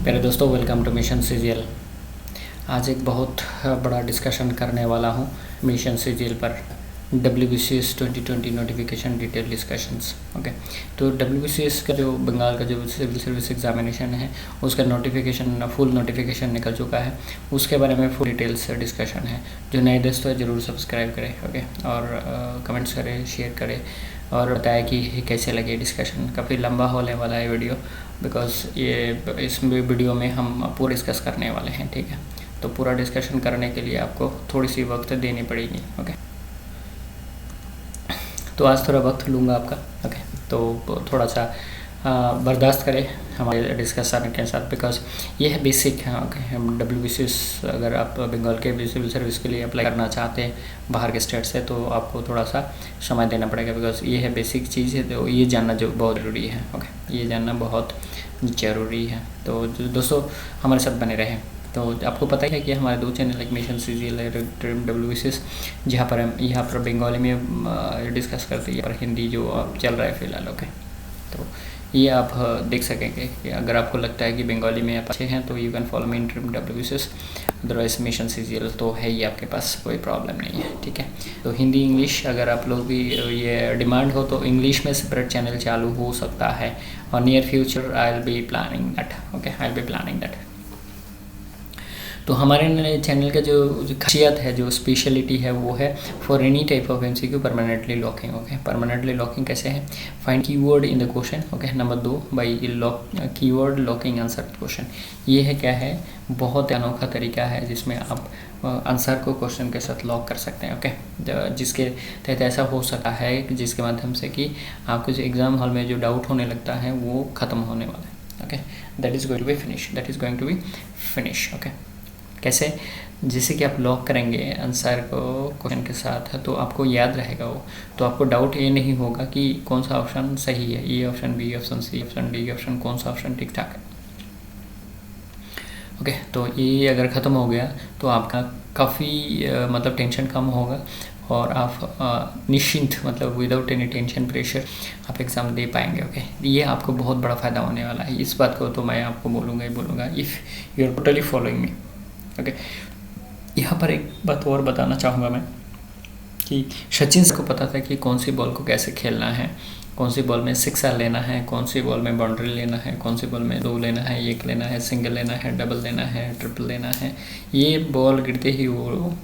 मेरे दोस्तों, welcome two mission CGL. आज एक बहुत बड़ा डिस्कशन करने वाला हूँ मिशन सीजीएल पर WBCS 2020 notification detail discussions. Okay, तो WBCS का जो बंगाल का जो सिविल सर्विस एग्जामिनेशन है उसका नोटिफिकेशन, फुल नोटिफिकेशन निकल चुका है। उसके बारे में फुल डिटेल्स डिस्कशन है। जो नए दोस्त है ज़रूर सब्सक्राइब करें, ओके, और कमेंट्स करें, शेयर करें और बताएं कि कैसे लगे डिस्कशन। काफ़ी लंबा होने वाला है वीडियो, बिकॉज ये इस वीडियो में हम पूरा डिस्कस करने वाले हैं, ठीक है। तो पूरा डिस्कशन करने के लिए आपको थोड़ी सी वक्त देनी पड़ेगी, ओके। तो आज थोड़ा वक्त लूँगा आपका, ओके। तो थोड़ा सा बर्दाश्त करें हमारे डिस्कशन के साथ, बिकॉज ये है बेसिक है, ओके। हम WBCS अगर आप बंगाल के सिविल सर्विस के लिए अप्लाई करना चाहते हैं बाहर के स्टेट से, तो आपको थोड़ा सा समय देना पड़ेगा, बिकॉज ये है बेसिक चीज़ है। तो ये जानना जो बहुत ज़रूरी है, ओके, ये जानना बहुत ज़रूरी है। तो दोस्तों हमारे साथ बने रहें। तो आपको पता ही है कि हमारे दो चैनल एक मिशन सीजीएल है, WBCS, जहाँ पर हम यहाँ पर बंगाली में डिस्कस करते हैं, पर हिंदी जो चल रहा है फ़िलहाल, ओके। तो ये आप देख सकेंगे कि अगर आपको लगता है कि बंगाली में आप अच्छे हैं तो you can follow me in WBCS, otherwise mission CGL तो है ही आपके पास, कोई प्रॉब्लम नहीं है, ठीक है। तो हिंदी इंग्लिश अगर आप लोग भी ये डिमांड हो तो इंग्लिश में सेपरेट चैनल चालू हो सकता है, और near future I will be planning that, okay, I will be planning that. तो हमारे चैनल का जो खासियत है, जो स्पेशलिटी है, वो है for any type of MCQ permanently locking, okay. Permanently locking कैसे है? Find keyword in the question, okay. Number 2, by keyword locking answer question. ये है क्या है? बहुत अनोखा तरीका है जिसमें आप आंसर को क्वेश्चन के साथ लॉक कर सकते हैं, ओके। जिसके तहत ऐसा हो सकता है कि जिसके माध्यम से कि आपको जो एग्ज़ाम हॉल में जो डाउट होने लगता है वो ख़त्म होने वाला है, okay. That is going to be finish, that is going to be finish, okay. कैसे? जैसे कि आप लॉक करेंगे आंसर को क्वेश्चन के साथ, तो आपको याद रहेगा वो, तो आपको डाउट ये नहीं होगा कि कौन सा ऑप्शन सही है, A option, B option, C option, D option, कौन सा ऑप्शन ठीक ठाक है, ओके। तो ये अगर ख़त्म हो गया तो आपका काफ़ी मतलब टेंशन कम होगा, और आप निश्चिंत, मतलब विदाउट एनी टेंशन प्रेशर आप एग्ज़ाम दे पाएंगे, ओके। ये आपको बहुत बड़ा फ़ायदा होने वाला है। इस बात को तो मैं आपको बोलूँगा ही बोलूँगा, if you are totally following me, okay. यहाँ पर एक बात और बताना चाहूँगा मैं कि सचिन को पता था कि कौन सी बॉल को कैसे खेलना है, कौन सी बॉल में सिक्सर लेना है, कौन सी बॉल में बाउंड्री लेना है, कौन सी बॉल में 2 लेना है, 1 लेना है, सिंगल लेना है, डबल लेना है, ट्रिपल लेना है। ये बॉल गिरते ही वो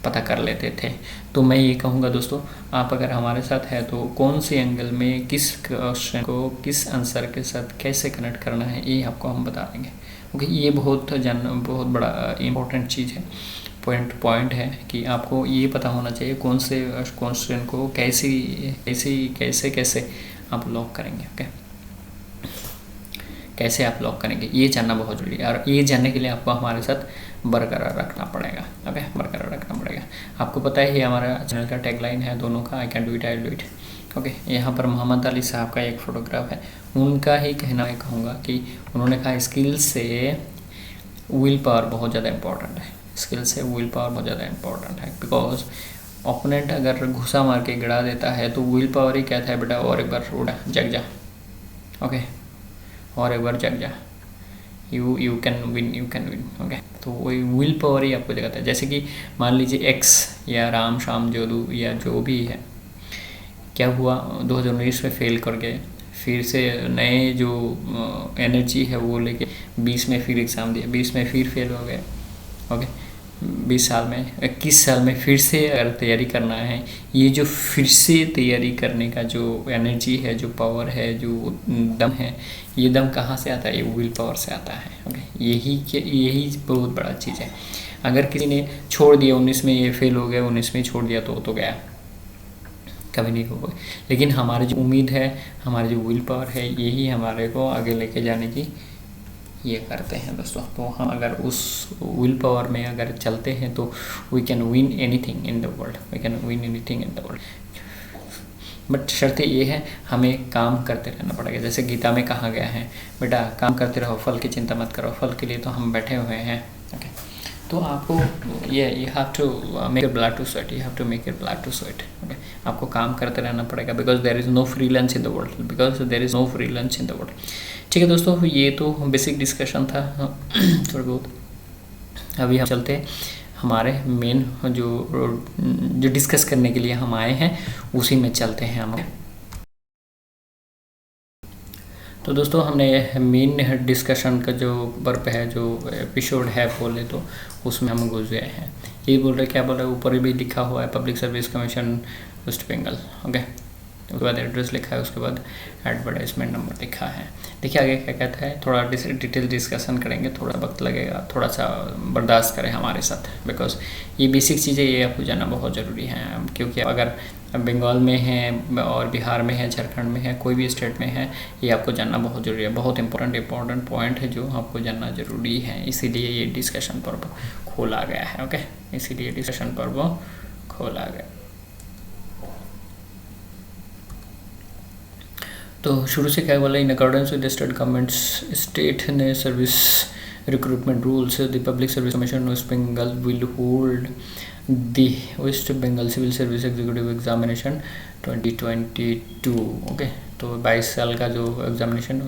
पता कर लेते थे। तो मैं ये कहूँगा दोस्तों, आप अगर हमारे साथ है तो कौन से एंगल में किस क्वेश्चन को किस आंसर के साथ कैसे कनेक्ट करना है, ये आपको हम बता देंगे, ओके। ये बहुत बड़ा इम्पोर्टेंट चीज़ है, पॉइंट है कि आपको ये पता होना चाहिए कौन से क्वेश्चन को कैसे आप लॉक करेंगे, ओके। कैसे आप लॉक करेंगे ये जानना बहुत जरूरी है, और ये जानने के लिए आपको हमारे साथ बरकरार रखना पड़ेगा, ओके, बरकरार रखना पड़ेगा। आपको पता है हमारा चैनल का टैगलाइन है दोनों का, I can do it, I will do it, okay. यहाँ पर मोहम्मद अली साहब का एक फ़ोटोग्राफ है, उनका ही कहना मैं कहूँगा कि उन्होंने कहा स्किल से विल पावर बहुत ज़्यादा इम्पोर्टेंट है, स्किल से विल पावर बहुत ज़्यादा इम्पोर्टेंट है, बिकॉज ओपोनेंट अगर घुसा मार के गिरा देता है तो विल पावर ही कहता है बेटा और एक बार उड़ा, जग जा, ओके, और एक बार जग जा, यू कैन विन, ओके। तो वही विल पावर ही आपको जगाता है। जैसे कि मान लीजिए एक्स या राम शाम जोदू या जो भी है, क्या हुआ, 2019 में फेल कर गए, फिर से नए जो एनर्जी है वो लेके 20 में फिर एग्ज़ाम दिया, 20 में फिर फेल हो गए, ओके। 20 साल में 21 साल में फिर से अगर तैयारी करना है, ये जो फिर से तैयारी करने का जो एनर्जी है, जो पावर है, जो दम है, ये दम कहाँ से आता है? ये विल पावर से आता है, ओके। यही बहुत बड़ा चीज़ है। अगर किसी ने छोड़ दिया 19 में, ये फेल हो गया, 19 में छोड़ दिया तो गया, कभी नहीं होगा। लेकिन हमारी जो उम्मीद है, हमारी जो विल पावर है, यही हमारे को आगे लेके जाने की ये करते हैं दोस्तों। तो हम अगर उस विल पावर में अगर चलते हैं तो we can win anything in the world, we can win anything in the world. But शर्त ये है, हमें काम करते रहना पड़ेगा। जैसे गीता में कहा गया है, बेटा काम करते रहो, फल की चिंता मत करो। फल के लिए तो हम बैठे हुए हैं, ओके। तो आपको ये you have to make your blood to sweat, you have to make your blood to sweat. Okay, आपको काम करते रहना पड़ेगा, because there is no free lunch in the world, because there is no free lunch in the world. ठीक है दोस्तों, ये तो बेसिक डिस्कशन था थोड़ा बहुत। अभी हम चलते हैं हमारे मेन जो डिस्कस करने के लिए हम आए हैं उसी में चलते हैं हम। तो दोस्तों, हमने मेन डिस्कशन का जो वर्क है, जो एपिसोड है बोले तो उसमें हम घुस गए हैं। ये बोल रहे, क्या बोल रहे, ऊपर भी लिखा हुआ है public service commission waste Bengal. Okay, उसके बाद एड्रेस लिखा है, उसके बाद एडवर्टाइजमेंट नंबर लिखा है। देखिए आगे क्या कहता है, थोड़ा डिटेल डिस्कशन करेंगे, थोड़ा वक्त लगेगा, थोड़ा सा बर्दाश्त करें हमारे साथ, बिकॉज ये बेसिक चीज़ें ये आपको जानना बहुत ज़रूरी है। क्योंकि अगर बंगाल में है और बिहार में है, झारखंड में है, कोई भी स्टेट में है, ये आपको जानना बहुत ज़रूरी है। बहुत इंपॉर्टेंट पॉइंट है जो आपको जानना ज़रूरी है, इसीलिए ये डिस्कशन पर्व खोला गया है। ओके, इसीलिए डिस्कशन पर्व खोला गया। तो शुरू से क्या बोला, in accordance with the state governments state ने service recruitment rules the public service commission waste Bengal will hold the West Bengal civil service executive examination 2022। Okay, तो 22 साल का जो examination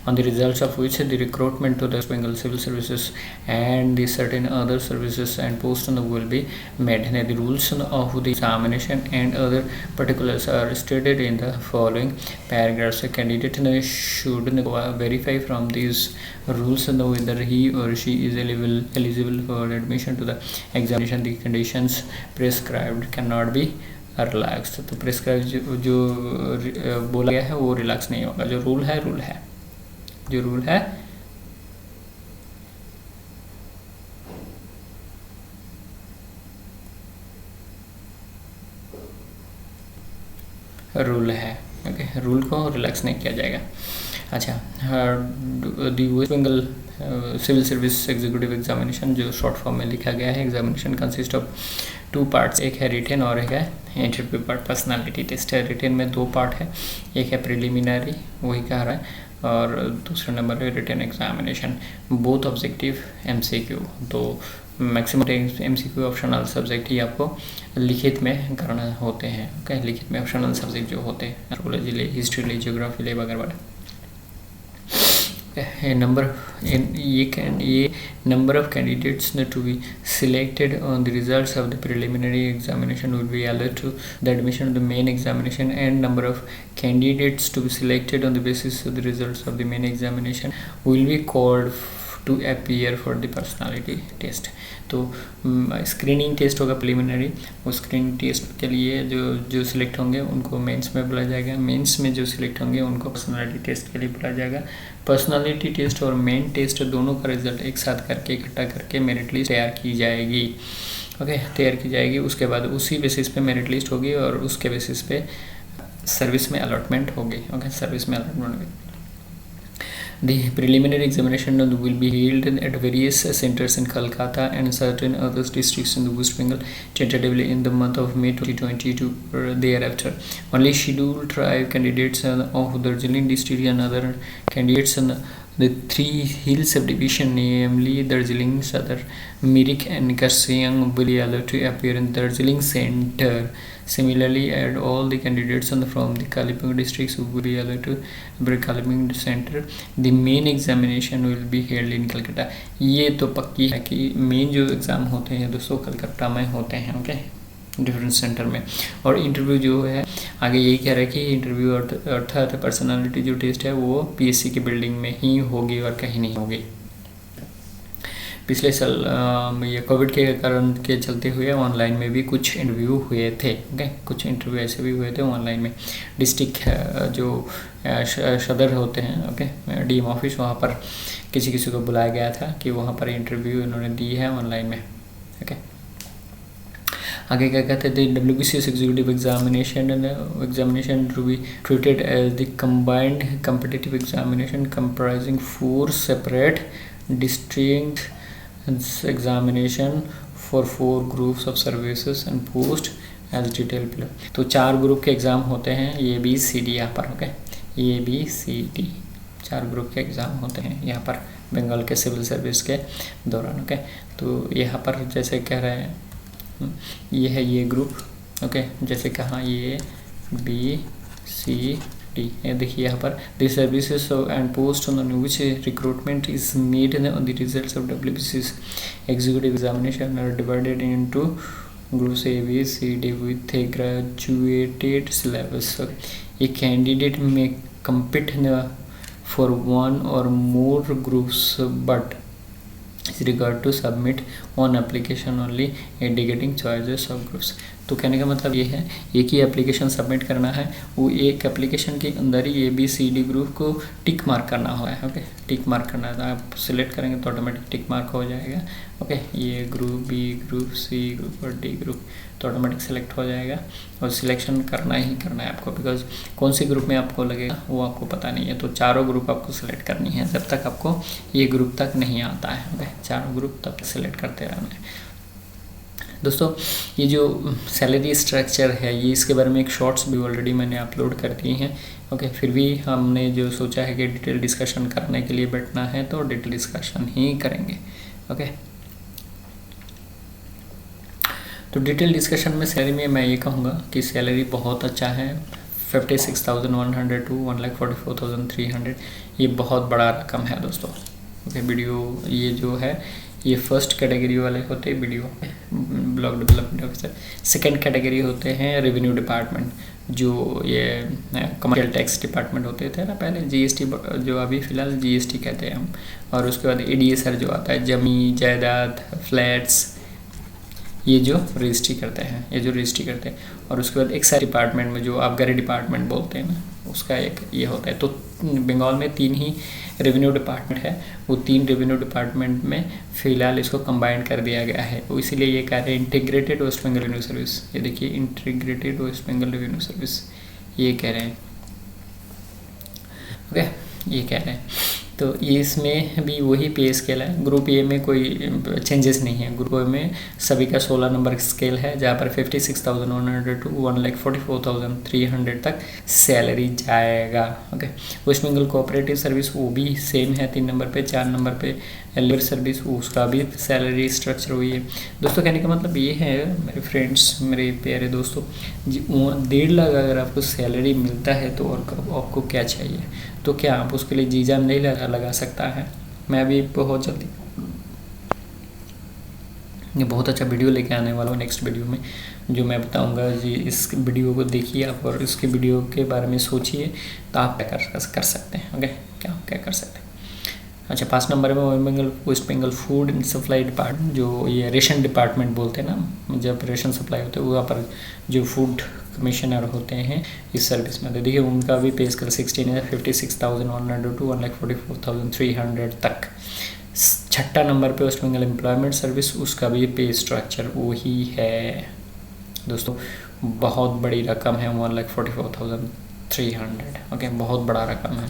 on the results of which the recruitment to the West Bengal civil services and the certain other services and post will be made. The rules of the examination and other particulars are stated in the following paragraphs. A candidate should verify from these rules whether he or she is eligible for admission to the examination. The conditions prescribed cannot be relax. तो prescribe जो बोला गया है वो relax नहीं होगा। जो rule है रूल है, जो रूल है रूल है। ओके, रूल को रिलैक्स नहीं किया जाएगा। अच्छा, the West Bengal civil service executive examination जो शॉर्ट फॉर्म में लिखा गया है, एग्जामिनेशन कंसिस्ट ऑफ 2 पार्ट्स, एक है रिटेन और एक है इंटरव्यू पार्ट। पर्सनालिटी टेस्ट है, रिटेन में 2 पार्ट है, एक है प्रिलिमिनरी वही कह रहा है, और दूसरा नंबर है written examination. Both objective MCQ, तो मैक्सिमम MCQ ऑप्शनल सब्जेक्ट ही आपको लिखित में करना होते हैं। ओके, लिखित में ऑप्शनल सब्जेक्ट जो होते हैं आर्कोलॉजी ले, हिस्ट्री ले, ज्योग्राफी ले वगैरह। ये number of candidates to be selected on the results of the preliminary examination will be allot to the admission of the main examination and number of candidates to be selected on the basis of the results of the main examination will be called to appear for the personality test. तो screening test होगा preliminary, वो screening test के लिए जो select होंगे उनको mains में बुलाया जाएगा, मेंस में जो सिलेक्ट होंगे उनको पर्सनालिटी टेस्ट के लिए बुलाया जाएगा। पर्सनालिटी टेस्ट और मेन टेस्ट दोनों का रिजल्ट एक साथ करके इकट्ठा करके मेरिट लिस्ट तैयार की जाएगी। ओके, तैयार की जाएगी, उसके बाद उसी बेसिस पे मेरिट लिस्ट होगी और उसके बेसिस पे सर्विस में अलॉटमेंट होगी। ओके, सर्विस में अलॉटमेंट होगी। The preliminary examination will be held at various centers in Kolkata and certain other districts in the West Bengal tentatively in the month of May 2022 thereafter. Only scheduled tribe candidates of Darjeeling district and other candidates in the 3 hill subdivision, namely Darjeeling, Sadar, Mirik and Karsiyang, will be allowed to appear in Darjeeling center. Similarly, all the candidates from the Kalimpong districts will be allowed to appear Kalimpong center. The main examination will be held in Calcutta. ये तो पक्की है कि main जो exam होते हैं दोस्तों कलकत्ता में होते हैं। ओके, डिफरेंट सेंटर में। और इंटरव्यू जो है आगे यही कह रहा है कि इंटरव्यू अर्थात पर्सनालिटी जो टेस्ट है वो PSC की बिल्डिंग में ही होगी और कहीं नहीं होगी। पिछले साल ये कोविड के कारण के चलते हुए ऑनलाइन में भी कुछ इंटरव्यू हुए थे। ओके, कुछ इंटरव्यू ऐसे भी हुए थे ऑनलाइन में। डिस्ट्रिक्ट जो सदर होते हैं, ओके, DM ऑफिस, वहाँ पर किसी को बुलाया गया था कि वहाँ पर इंटरव्यू इन्होंने दी है ऑनलाइन में। ओके, आगे क्या कहते थे, WBCS executive examination to be treated as the combined competitive examination comprising 4 separate district examination for 4 groups of services and post as detailed below। तो 4 ग्रुप के एग्ज़ाम होते हैं, ABCD यहाँ पर। ओके, ABCD 4 ग्रुप के एग्ज़ाम होते हैं यहाँ पर बंगाल के सिविल सर्विस के दौरान। ओके, तो यहाँ पर जैसे कह रहे हैं ये है ये ग्रुप। ओके, जैसे कहाँ ये BCD, ये देखिए यहाँ पर the services and post on which recruitment is made on the results of WBCS executive examination are divided into groups A, B, C, D with a graduated syllabus. A candidate may compete for one or more groups but is required to submit on application only indicating choices of groups. तो कहने का मतलब ये है एक ही application submit करना है, वो एक एप्लीकेशन के अंदर ही ABCD ग्रुप को टिक मार्क करना हुआ है। ओके, टिक मार्क करना है, तो आप सिलेक्ट करेंगे तो ऑटोमेटिक टिक मार्क हो जाएगा। ओके, ये group B group C group और D ग्रुप तो ऑटोमेटिक सिलेक्ट हो जाएगा और सिलेक्शन करना ही करना है आपको, बिकॉज कौन सी ग्रुप में आपको लगेगा वो आपको पता नहीं है। तो चारों ग्रुप आपको सिलेक्ट करनी है जब तक आपको ये ग्रुप तक नहीं आता है। ओके, चारों ग्रुप तब सिलेक्ट करते रहना है। दोस्तों, ये जो सैलरी स्ट्रक्चर है ये इसके बारे में एक शॉर्ट्स भी ऑलरेडी मैंने अपलोड कर दी हैं। ओके, फिर भी हमने जो सोचा है कि डिटेल डिस्कशन करने के लिए बैठना है तो डिटेल डिस्कशन ही करेंगे। ओके, तो डिटेल डिस्कशन में सैलरी में मैं ये कहूँगा कि सैलरी बहुत अच्छा है, 56,100 to 1,44,300, ये बहुत बड़ा रकम है दोस्तों। ओके, वीडियो ये जो है ये फर्स्ट कैटेगरी वाले होते हैं video block development officer. Second category होते हैं रेवेन्यू डिपार्टमेंट, जो ये कमर्शियल टैक्स डिपार्टमेंट होते थे ना पहले, GST जो अभी फ़िलहाल GST कहते हैं हम। और उसके बाद ADSR जो आता है, जमी जायदाद फ्लैट्स, ये जो रजिस्ट्री करते हैं, ये जो रजिस्ट्री करते हैं। और उसके बाद एक्साइज डिपार्टमेंट में जो आबकारी डिपार्टमेंट बोलते हैं ना, उसका एक ये होता है। तो बंगाल में 3 ही रेवेन्यू डिपार्टमेंट है, वो 3 रेवेन्यू डिपार्टमेंट में फ़िलहाल इसको कंबाइन कर दिया गया है। वो इसीलिए ये कह रहे हैं integrated West Bengal revenue service. ये देखिए integrated West Bengal revenue service ये कह रहे हैं। ओके, ये कह रहे हैं। तो ये इसमें भी वही पे स्केल है। ग्रुप ए में कोई चेंजेस नहीं है। ग्रुप ए में सभी का 16 नंबर स्केल है, जहाँ पर 56,100 to 1,44,300 तक सैलरी जाएगा। Okay, West Bengal cooperative service वो भी सेम है, 3 नंबर पे। 4 नंबर पे लेबर सर्विस, उसका भी सैलरी स्ट्रक्चर हुई है। दोस्तों, कहने का मतलब ये है मेरे फ्रेंड्स, मेरे प्यारे दोस्तों, 1.5 लाख अगर आपको सैलरी मिलता है तो और आपको क्या चाहिए? तो क्या आप उसके लिए जी जान नहीं लगा सकता है? मैं भी बहुत जल्दी ये बहुत अच्छा वीडियो लेके आने वाला हूँ नेक्स्ट वीडियो में, जो मैं बताऊंगा जी। इस वीडियो को देखिए आप और इसके वीडियो के बारे में सोचिए, तो आप क्या कर सकते हैं। ओके, क्या कर सकते हैं। अच्छा, 5 नंबर में West Bengal food and supply department, जो ये रेशन डिपार्टमेंट बोलते हैं ना, जब रेशन सप्लाई होते हैं वहाँ पर जो फूड कमिश्नर होते हैं इस सर्विस में। तो देखिए उनका भी पे स्केल 16 है, 56,100 to 1,44,300 तक। 6 नंबर पे वेस्ट बंगाल एम्प्लॉयमेंट सर्विस, उसका भी पे स्ट्रक्चर वही है दोस्तों। बहुत बड़ी रकम है 1,44,300। ओके, बहुत बड़ा रकम है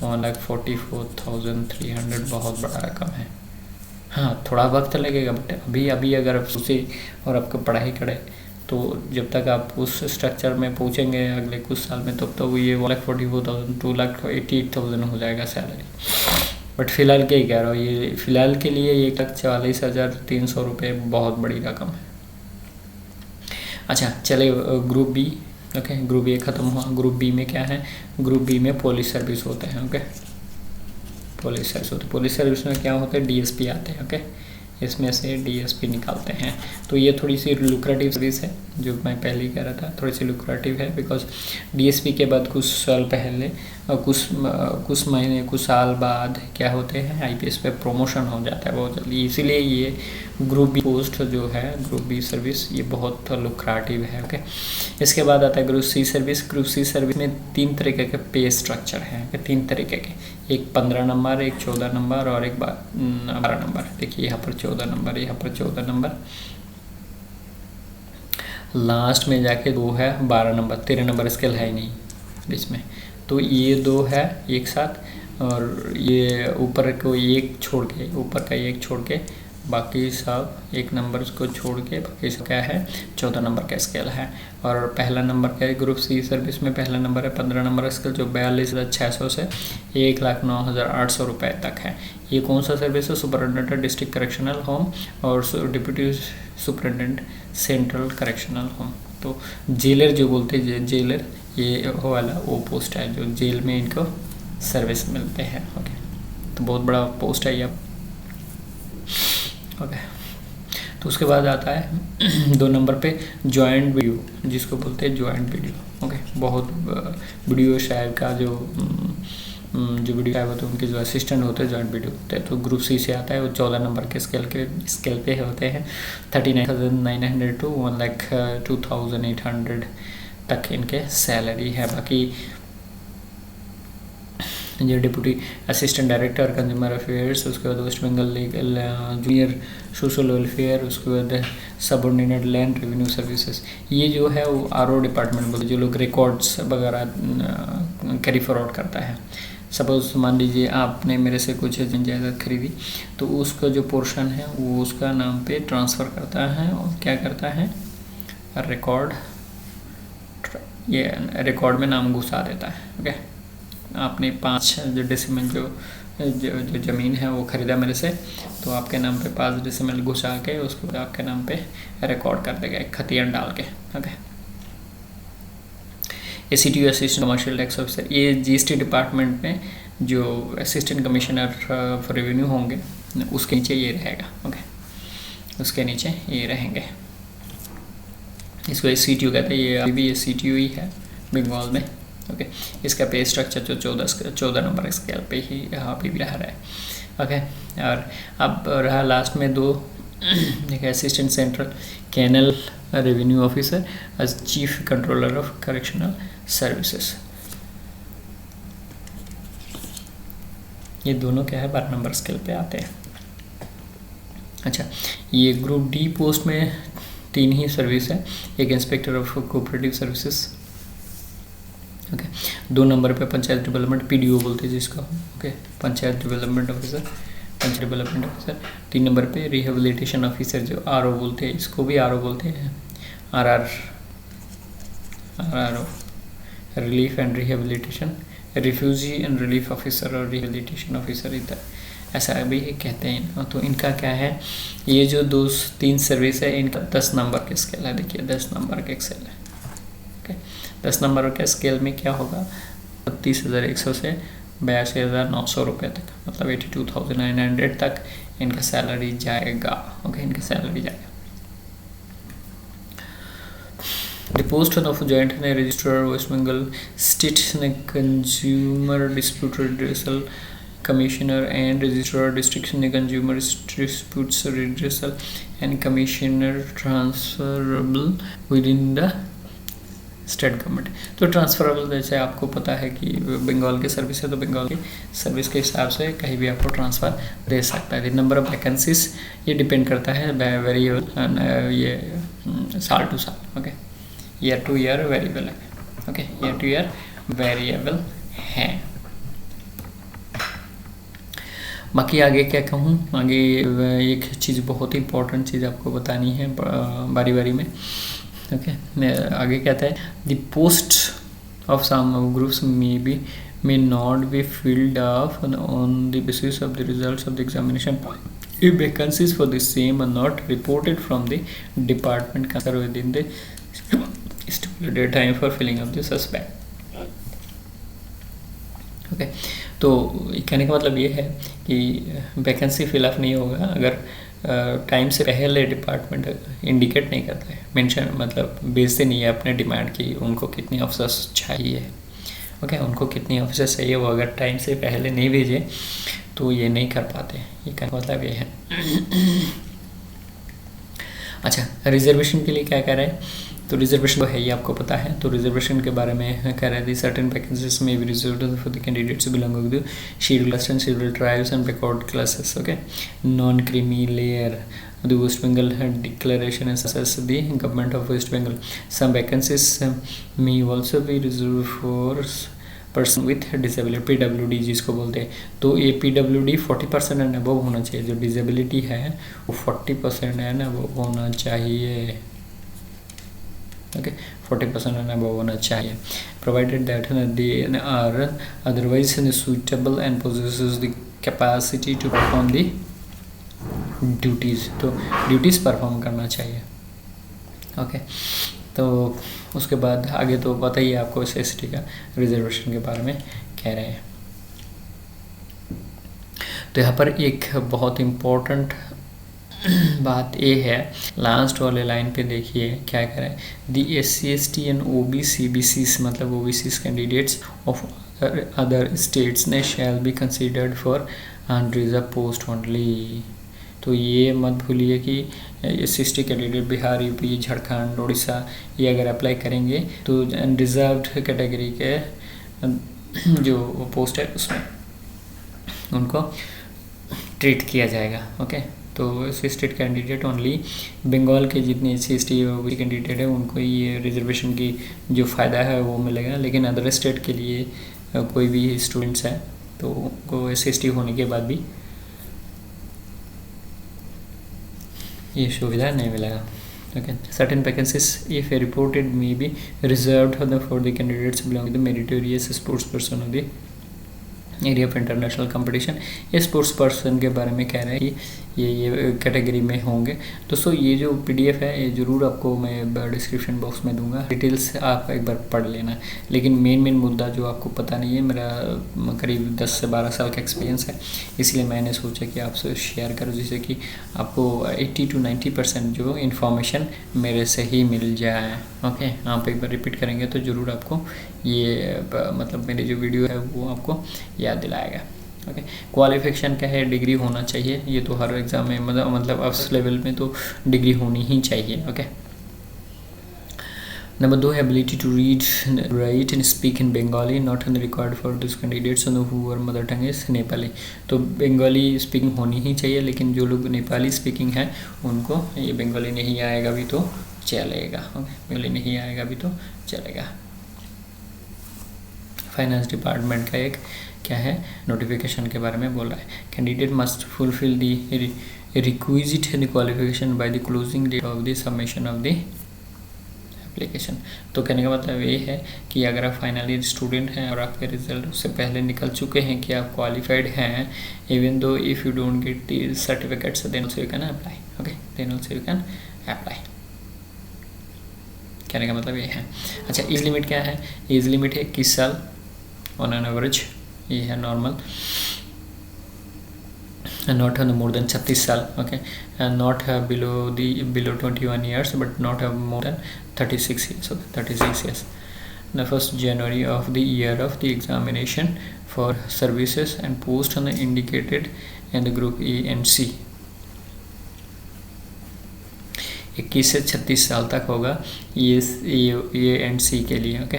1,44,300, बहुत बड़ा रकम है। हाँ, थोड़ा वक्त लगेगा, बट अभी अगर आप सोचे और आपको पढ़ाई करें तो जब तक आप उस स्ट्रक्चर में पहुँचेंगे अगले कुछ साल में, तब तो ये 1,44,000 2,88,000 हो जाएगा सैलरी। बट फिलहाल क्या ही कह रहा हूँ, ये फिलहाल के लिए 1,40,300 रुपये बहुत बड़ी रकम है। अच्छा, चले group B. Okay, group A ख़त्म हुआ। ग्रुप बी में क्या है? ग्रुप बी में पुलिस सर्विस होते हैं। ओके, पुलिस सर्विस होते हैं। पुलिस सर्विस में क्या होता है? DSP आते हैं। ओके, इसमें से DSP निकालते हैं। तो ये थोड़ी सी लुक्रेटिव सर्विस है, जो मैं पहले ही कह रहा था, थोड़ी सी लुक्रेटिव है, बिकॉज DSP के बाद कुछ साल पहले कुछ महीने कुछ साल बाद क्या होते हैं, IPS पे प्रमोशन हो जाता है बहुत जल्दी। इसीलिए ये ग्रुप बी पोस्ट जो है, ग्रुप बी सर्विस, ये बहुत लुक्रेटिव है। ओके, इसके बाद आता है group C service. Group C service में 3 तरीके के पे स्ट्रक्चर हैं, 3 तरीके के, एक 15 नंबर, एक 14 नंबर और एक 12 नंबर। देखिए यहाँ पर 14 नंबर, यहाँ पर 14 नंबर, लास्ट में जाके 2 है 12 नंबर। 13 नंबर स्केल है ही नहीं बीच में, तो ये 2 है एक साथ, और ये ऊपर को एक छोड़ के, ऊपर का एक छोड़ के बाकी सब 1 नंबर को छोड़ के बाकी सब क्या है 14 नंबर का स्केल है। और पहला नंबर क्या है ग्रुप सी सर्विस में पहला नंबर है 15 नंबर स्केल जो 42,600 से 1,09,800 रुपये तक है। ये कौन सा सर्विस है? सुपरिटेंडेंट डिस्ट्रिक्ट करेक्शनल होम और deputy superintendent central correctional home. तो जेलर जो बोलते हैं जेलर, ये वाला वो पोस्ट है जो जेल में इनको सर्विस मिलते हैं। ओके, तो बहुत बड़ा पोस्ट है ये। ओके, तो उसके बाद आता है 2 नंबर पे जॉइंट वीडियो, जिसको बोलते हैं जॉइंट वीडियो। ओके, बहुत वीडियो शायद का जो वीडियो है वो तो उनके जो असिस्टेंट होते हैं जॉइंट वीडियो होते हैं। तो ग्रुप सी से आता है वो 14 नंबर के स्केल पे होते हैं। 39,900 to 1,02,800 तक इनके सैलरी है। बाकी जो deputy assistant director consumer affairs, उसके बाद West Bengal legal junior social welfare, उसके बाद सबऑर्डिनेट लैंड रेवेन्यू सर्विसेज। ये जो है वो आरओ डिपार्टमेंट बोलते जो लोग रिकॉर्ड्स वगैरह कैरी फॉरवर्ड करता है। सपोज मान लीजिए आपने मेरे से कुछ जायदाद खरीदी तो उसका जो पोर्शन है वो उसका नाम पे ट्रांसफ़र करता है और क्या करता है रिकॉर्ड, ये रिकॉर्ड में नाम घुसा देता है। ओके, आपने 5 जो डेसिमल जो ज़मीन है वो ख़रीदा मेरे से, तो आपके नाम पे 5 डेसिमल घुसा के उसको आपके नाम पे रिकॉर्ड कर देगा एक खतियान डाल के। Okay, ACTU assistant commercial tax officer, ये GST डिपार्टमेंट में जो असिस्टेंट कमिश्नर फॉर रेवेन्यू होंगे उसके नीचे ये रहेगा। ओके, उसके नीचे ये रहेंगे, इसको ACTU कहते हैं। ये अभी भी ACTU ही है बंगाल में। ओके, इसका पे स्ट्रक्चर जो 14 नंबर स्केल पे ही यहाँ पे भी रह रहा है। ओके, और अब रहा लास्ट में 2 एक assistant central canal revenue officer as chief controller of correctional services. ये दोनों क्या है 12 नंबर स्केल पे आते हैं। अच्छा, ये ग्रुप डी पोस्ट में 3 ही सर्विस है, एक inspector of cooperative services. Okay, 2 number पे पंचायत डेवलपमेंट PDO बोलते हैं जिसको। Okay, panchayat development officer, panchayat development officer. 3 number पे रिहेबिलिटेशन ऑफिसर जो RO बोलते हैं, इसको भी RO बोलते हैं, RRO relief and rehabilitation, refugee and relief officer और रिहेबिलिटेशन ऑफिसर इधर ऐसा भी कहते हैं। तो इनका क्या है, ये जो 2-3 सर्विस है इनका 10 नंबर के स्केल है। देखिए 10 नंबर के स्केल है। ओके, 10 नंबर के स्केल में क्या होगा 32,100 से 82,900 रुपये तक, मतलब 82,900 तक इनका सैलरी जाएगा। ओके, इनका सैलरी जाएगा। The post of Joint Registrar West Bengal State Consumer Dispute Redressal Commissioner and Registrar District Consumer Disputes Redressal and Commissioner transferable within the state government. तो ट्रांसफरेबल जैसे आपको पता है कि बंगाल की सर्विस है तो बंगाल की सर्विस के हिसाब से कहीं भी आपको ट्रांसफ़र दे सकता है। नंबर ऑफ वैकेंसीज ये डिपेंड करता है वेरिएबल, ये साल टू साल। Okay, year to year variable है। Okay, year to year variable है। बाकी आगे क्या कहूँ, आगे एक चीज़ बहुत ही इंपॉर्टेंट चीज़ आपको बतानी है बारी बारी में। ओके, आगे कहता है the post of some groups may not be filled up on the basis of the results of the examination if vacancies for the same are not reported from the department concerned within the stipulated time for filling up the suspect। Okay, तो कहने का मतलब ये है कि vacancy fill up नहीं होगा अगर टाइम से पहले डिपार्टमेंट इंडिकेट नहीं करता है, मेंशन मतलब भेजते नहीं है अपने डिमांड की उनको कितनी ऑफिसर्स चाहिए। ओके, उनको कितनी ऑफिसर्स चाहिए वो अगर टाइम से पहले नहीं भेजे तो ये नहीं कर पाते। ये कहने का मतलब ये है। अच्छा, रिजर्वेशन के लिए क्या कह रहा है, तो रिजर्वेशन तो है ही आपको पता है। तो रिजर्वेशन के बारे में कह रहे थे सर्टेन वैकेंसीज में भी reserved for the candidates belonging to scheduled caste and scheduled tribes and backward classes. Okay, non creamy layer the West Bengal declaration assesses the government of West Bengal. Some vacancies may also be reserved for person with disability, PWD जिसको बोलते हैं। तो ये PWD 40% and above होना चाहिए। जो disability है वो 40% एंड अबव होना चाहिए। ओके, 40% एंड अबव होना चाहिए। Provided that they are otherwise suitable and possesses the capacity to perform the duties. तो ड्यूटीज़ परफॉर्म करना चाहिए। ओके, तो उसके बाद आगे तो पता ही है आपको SST का रिजर्वेशन के बारे में कह रहे हैं। तो यहाँ पर एक बहुत इम्पोर्टेंट बात ये है, लास्ट वाले लाइन पे देखिए क्या कह रहे हैं, दी SC/ST एंड OBC/BCs मतलब OBCs candidates of other states ने shall be considered for unreserved post only. तो ये मत भूलिए कि SC/ST candidate Bihar, UP, Jharkhand, Orissa ये अगर अप्लाई करेंगे तो अनरिजर्व्ड कैटेगरी के जो पोस्ट है उसमें उनको ट्रीट किया जाएगा। ओके, तो SC/ST कैंडिडेट ओनली बंगाल के जितने SC/ST OBC कैंडिडेट है उनको ये रिजर्वेशन की जो फ़ायदा है वो मिलेगा, लेकिन अदर स्टेट के लिए कोई भी स्टूडेंट्स है तो उनको SC/ST होने के बाद भी ये सुविधा नहीं मिलेगा। Okay, certain vacancies if reported may be reserved for the candidates belong the meritorious sports person of the area of international competition. ये स्पोर्ट्स पर्सन के बारे में कह रहे हैं कि ये कैटेगरी में होंगे। दोस्तों ये जो PDF है ये ज़रूर आपको मैं डिस्क्रिप्शन बॉक्स में दूंगा, डिटेल्स आप एक बार पढ़ लेना। लेकिन मेन मुद्दा जो आपको पता नहीं है, मेरा करीब 10 से 12 साल का एक्सपीरियंस है, इसलिए मैंने सोचा कि आपसे शेयर करूँ जिससे कि आपको 80 to 90% जो इन्फॉर्मेशन मेरे से ही मिल जाए। ओके, आप एक बार रिपीट करेंगे तो ज़रूर आपको ये मतलब मेरी जो वीडियो है वो आपको याद दिलाएगा। ओके, क्वालिफिकेशन क्या है, डिग्री होना चाहिए, ये तो हर एग्ज़ाम में मतलब उस लेवल में तो डिग्री होनी ही चाहिए। ओके, नंबर 2 है ability to read, write and speak in Bengali, not in record for this candidates who are mother tongue is Nepali. तो बंगाली स्पीकिंग होनी ही चाहिए, लेकिन जो लोग नेपाली स्पीकिंग है उनको ये बंगाली नहीं आएगा भी तो चलेगा। ओके, बंगाली नहीं आएगा भी तो चलेगा। फाइनेंस डिपार्टमेंट का एक क्या है नोटिफिकेशन के बारे में बोल रहा है, candidate must fulfil the requisite qualification by the closing date of the submission of the application. तो कहने का मतलब ये है कि अगर आप फाइनली स्टूडेंट हैं और आपके रिजल्ट उससे पहले निकल चुके हैं कि आप क्वालिफाइड हैं, even though if you don't get the certificates then also you can apply. Okay, then also you can apply. कहने का मतलब ये है। अच्छा, एज लिमिट क्या है? एज लिमिट है 21 साल ऑन एन एवरेज, ये है नॉर्मल, नॉट मोर देन 36 साल। Okay, not below 21 years but not more than 36 years. Okay, 36 years. The 1st January of the year of the examination for services and post on the indicated in the group A and C. 21 से 36 साल तक होगा ये and C के लिए। Okay,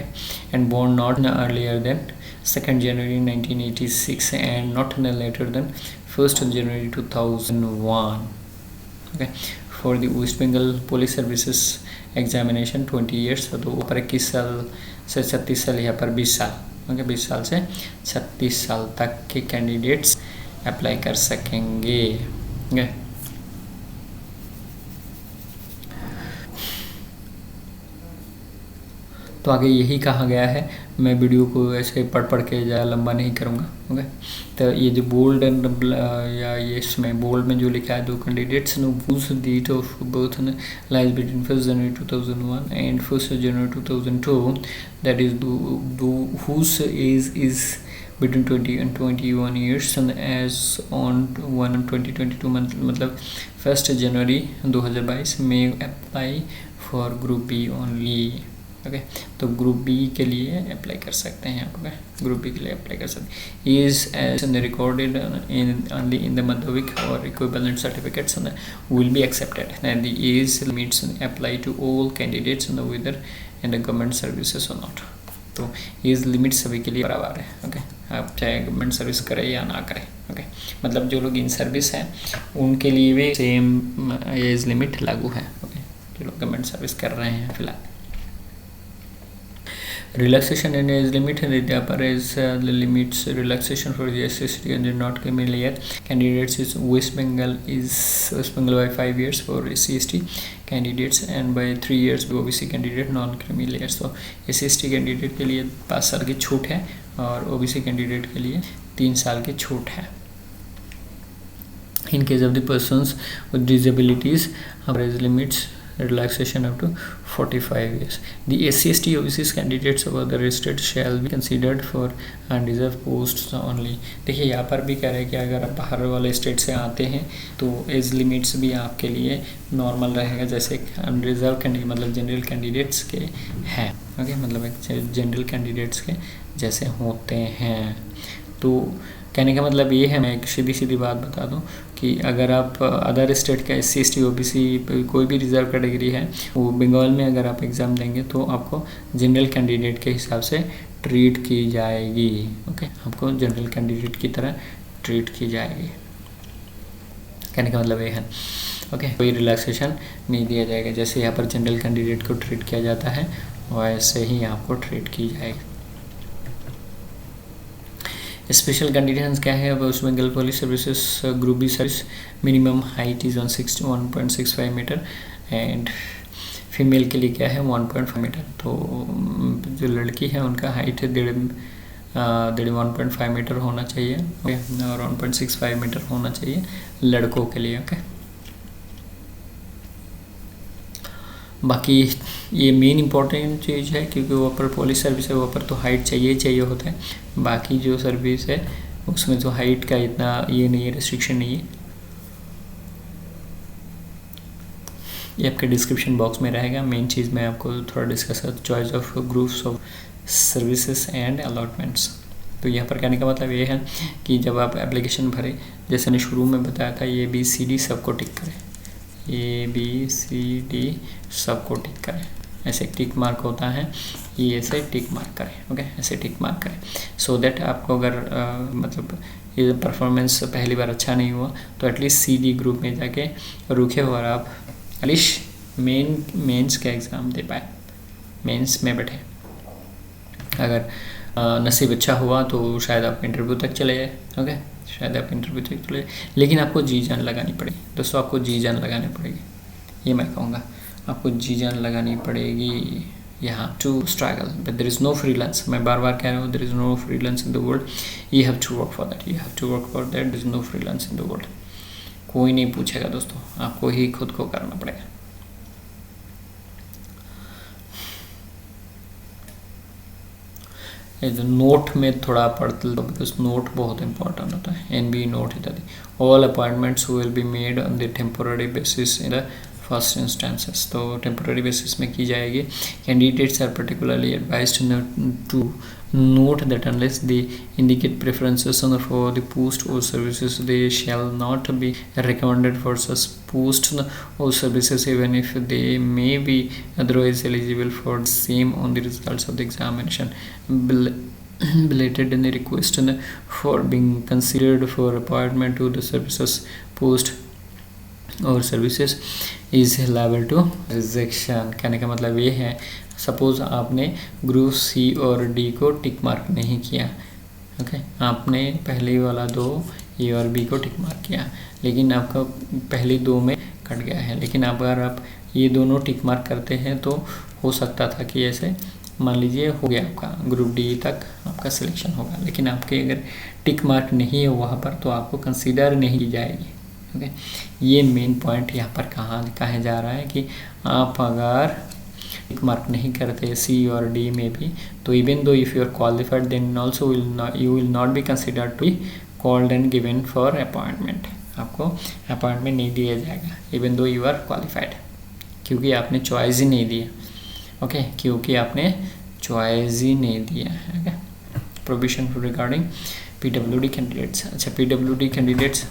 and born not earlier than 2nd January 1986 and not later than 1st January 2001. Okay, for the West Bengal Police Services examination 20 years, तो ऊपर 21 साल से 36 साल, यहाँ पर 20 साल। ओके, 20 साल से 36 साल तक के कैंडिडेट्स अप्लाई कर सकेंगे। ओके, तो आगे यही कहा गया है, मैं वीडियो को ऐसे पढ़ के ज़्यादा लंबा नहीं करूँगा। ओके, तो ये जो बोल्ड एंड या ये इसमें बोल्ड में जो लिखा है, though candidates no whose date of birth lies between 1st January 2001 and 1st January 2002, that is whose age is between 20 and 21 years and as on 1/2022 मतलब 1st January 2022 में apply for group B only. Okay, तो group B के लिए apply कर सकते हैं। Okay, group B के लिए अप्लाई कर सकते हैं। Is age recorded in the Madhyamik और equivalent certificates will be accepted and the age limits apply to all candidates whether in the government services और नॉट। तो एज लिमिट सभी के लिए बराबर है। ओके, आप चाहे गवर्नमेंट सर्विस करें या ना करें। ओके, मतलब जो लोग इन सर्विस हैं उनके लिए भी सेम एज लिमिट लागू है। ओके, जो लोग गवर्नमेंट सर्विस कर रहे हैं फिलहाल। Relaxation in age limit, the upper age limits relaxation for the SC/ST and not creamy layer candidates is West Bengal by 5 years for SC/ST candidates and by 3 years OBC candidate non creamy layers. तो SC/ST candidate के लिए 5 साल की छूट है और OBC candidate के लिए 3 साल की छूट है. In case of the persons with disabilities, upper age limits relaxation up to 45 years. The SC/ST OBC candidates of other state shall be considered for unreserved posts only. देखिए यहाँ पर भी कह रहे हैं कि अगर आप बाहर वाले स्टेट से आते हैं तो एज लिमिट्स भी आपके लिए नॉर्मल रहेगा जैसे अनरिजर्व कैंडिडेट मतलब जनरल कैंडिडेट्स के हैं. ओके मतलब एक जनरल कैंडिडेट्स के जैसे होते हैं. तो कहने का मतलब ये है, मैं एक सीधी बात बता दूं कि अगर आप अदर स्टेट का SC/ST OBC कोई भी रिजर्व कैटेगरी है वो बंगाल में अगर आप एग्ज़ाम देंगे तो आपको जनरल कैंडिडेट के हिसाब से ट्रीट की जाएगी. ओके आपको जनरल कैंडिडेट की तरह ट्रीट की जाएगी. कहने का मतलब ये है. ओके कोई रिलैक्सेशन नहीं दिया जाएगा. जैसे यहाँ पर जनरल कैंडिडेट को ट्रीट किया जाता है वैसे ही आपको ट्रीट की जाएगी. स्पेशल कंडीशंस क्या है. West Bengal police services group B service minimum height is 1.65 metre and female के लिए क्या है 1.5 मीटर. तो जो लड़की है उनका हाइट है 1.5 मीटर होना चाहिए और 1.65 मीटर होना चाहिए लड़कों के लिए. ओके बाकी ये मेन इम्पॉर्टेंट चीज़ है क्योंकि वो पर पुलिस सर्विस है वो पर तो हाइट चाहिए होता है. बाकी जो सर्विस है उसमें तो हाइट का इतना ये नहीं है, रिस्ट्रिक्शन नहीं है. ये आपके डिस्क्रिप्शन बॉक्स में रहेगा. मेन चीज़ मैं आपको थोड़ा डिस्कस कर choice of groups of services and allotments. तो यहाँ पर कहने का मतलब ये है कि जब आप एप्लीकेशन भरें जैसे मैंने शुरू में बताया था ABCD सबको टिक करें. ABCD सबको टिक करें. ऐसे टिक मार्क होता है ये ऐसे टिक मार्क करें. ओके ऐसे टिक मार्क करें सो दैट आपको अगर मतलब ये परफॉर्मेंस पहली बार अच्छा नहीं हुआ तो एटलीस्ट CD ग्रुप में जाके रुके और आप एटलीस्ट मेंस का एग्ज़ाम दे पाए, मेंस में बैठे. अगर नसीब अच्छा हुआ तो शायद आप इंटरव्यू तक चले जाए. ओके शायद आप इंटरव्यू तक चले, लेकिन आपको जी जान लगानी पड़ेगी दोस्तों. आपको जी जान लगानी पड़ेगी, ये मैं कहूँगा. आपको जी जान लगानी पड़ेगी. यहाँ to struggle but there is no freelance. मैं बार कह रहा हूँ there is no freelance in the world. You have to work for that. There is no freelance in the world. कोई नहीं पूछेगा दोस्तों, आपको ही खुद को करना पड़ेगा. नोट में थोड़ा पढ़ते लो बिकॉज नोट बहुत इंपॉर्टेंट होता है. NB नोट इत्यादि. All appointments will be made on the temporary basis in the first instances. तो टेम्पोररी बेसिस में की जाएगी. Candidates are particularly advised to note that unless they indicate preferences for the post or services they shall not be recommended for such post or services even if they may be otherwise eligible for the same on the results of the examination. Belated in the request for being considered for appointment to the services post और services is liable to rejection. कहने का मतलब ये है suppose आपने group C और D को tick mark नहीं किया. ओके आपने पहले वाला 2 A और B को टिक मार्क किया लेकिन आपका पहले 2 में कट गया है. लेकिन अगर आप ये दोनों टिक मार्क करते हैं तो हो सकता था कि ऐसे मान लीजिए हो गया आपका ग्रुप D तक आपका सिलेक्शन होगा. लेकिन आपके अगर टिक मार्क नहीं है वहाँ पर तो आपको कंसीडर नहीं की जाएगी. ओके ये मेन पॉइंट यहाँ पर कहा जा रहा है कि आप अगर टिक मार्क नहीं करते C और D में भी तो even though if you are qualified then also you will not be considered to be called and given for appointment. आपको अपॉइंटमेंट नहीं दिया जाएगा even though you are qualified क्योंकि आपने चॉइस ही नहीं दिया. ओके क्योंकि आपने चॉइस ही नहीं दिया है. Okay provision regarding PWD candidates. अच्छा PWD कैंडिडेट्स